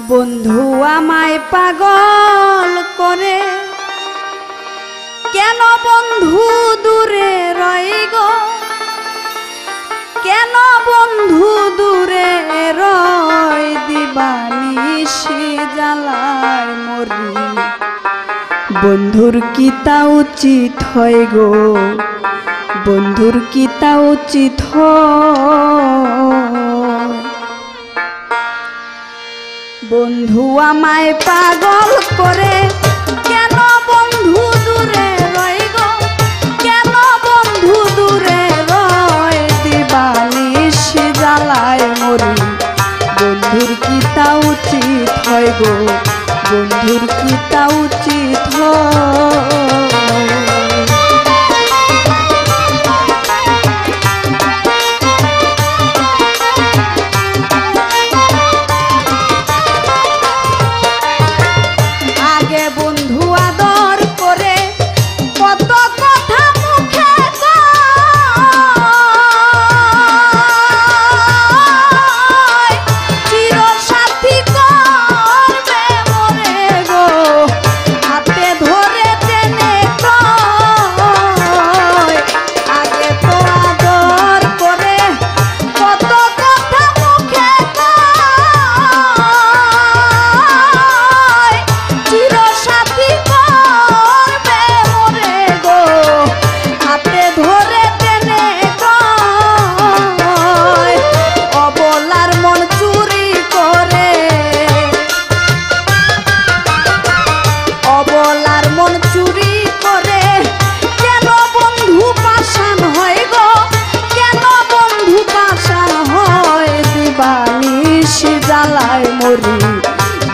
বন্ধু আমায় পাগল করে কেন বন্ধু দূরে রয় গো, কেন বন্ধু দূরে রয়, দিবানিশি জ্বালায় মরি। বন্ধুর কি তা উচিত হয় গো, বন্ধুর কি তা উচিত হয়। বন্ধু আমায় পাগল করে কেন বন্ধু দূরে রয় গো, কেন বন্ধু দূরে রয়, দিবানিশি জ্বালায় মরি। বন্ধুর কি তা উচিত হয় গো, বন্ধুর কি তা উচিত হয়।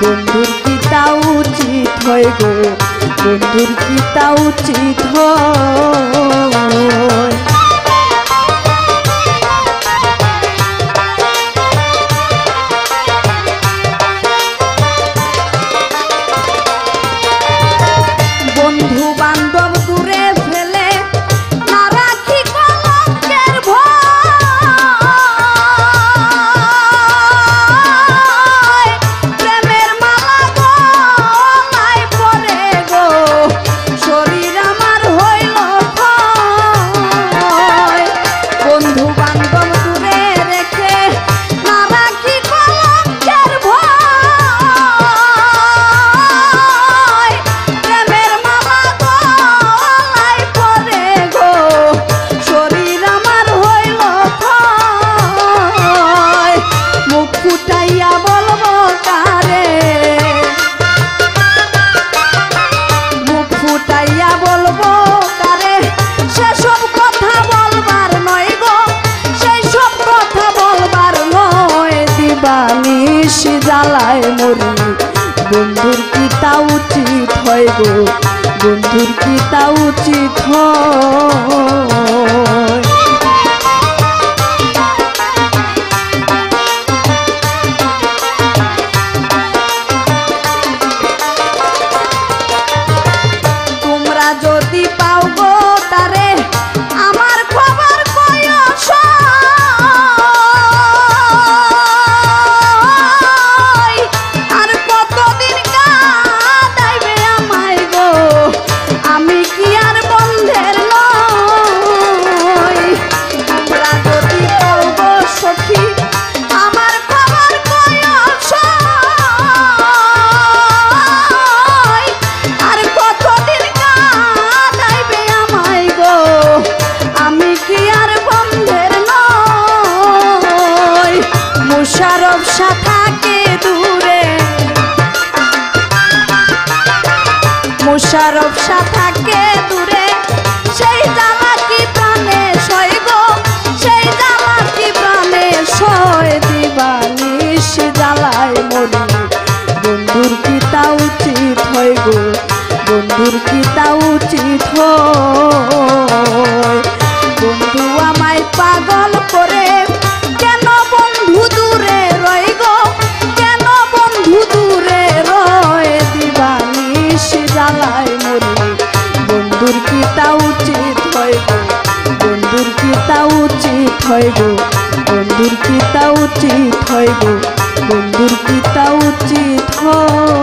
বন্ধুর কি তা উচিত হয় গো, বন্ধুর কি তা উচিত হয়। বন্ধু বান্ধব দূরে ফেলে না রাখি কলঙ্কের ভয়, প্রেমের মালা গলায় পরে গো, শরীর আমার হইল ভয়। বন্ধু বান্ধব দূরে রেখে না রাখি কলঙ্কের ভয়, প্রেমের মালা গলায় পরে গো, শরীর আমার হইল ভয়। মুখ ফুটাইয়া বলবো কারে, মুখ ফুটাইয়া বলবো কারে, সেসব কথা বলবার নয় গো, সেই সব কথা বলবার নয়, দিবানিশি জ্বালায় মরি। বন্ধুর কি তা উচিত হয় গো, বন্ধুর কি তা উচিত হয়। তোমরা যদি পাও গো তারে আমার খবর কইও সই, আর কতদিন কাঁদাইবে আমায় গো, আমি কি আর বন্ধের নই। তোমরা যদি পাও গো সখী আমার খবর কইও সই, আর কতদিন কাঁদাইবে আমায় গো, আমি কি আর বন্ধের নই। মুশারফ শাহ থাকে দূরে, মুশারফ শাহ থাকে দূরে, সেই জ্বালা কি প্রাণে সয় গো, সেই জ্বালা কি প্রাণে সয়, দিবানিশি জ্বালায় মরি। বন্ধুর কি তা উচিত হয় গো, বন্ধুর কি তা উচিত হয়। বন্ধু আমায় পাগল করে কেন বন্ধু দূরে রয় গো, বন্ধুর কি তা উচিত হয় গো, বন্ধুর কি তা উচিত হয় গো, বন্ধুর কি তা উচিত হয় গো, বন্ধুর কি তা উচিত হয়।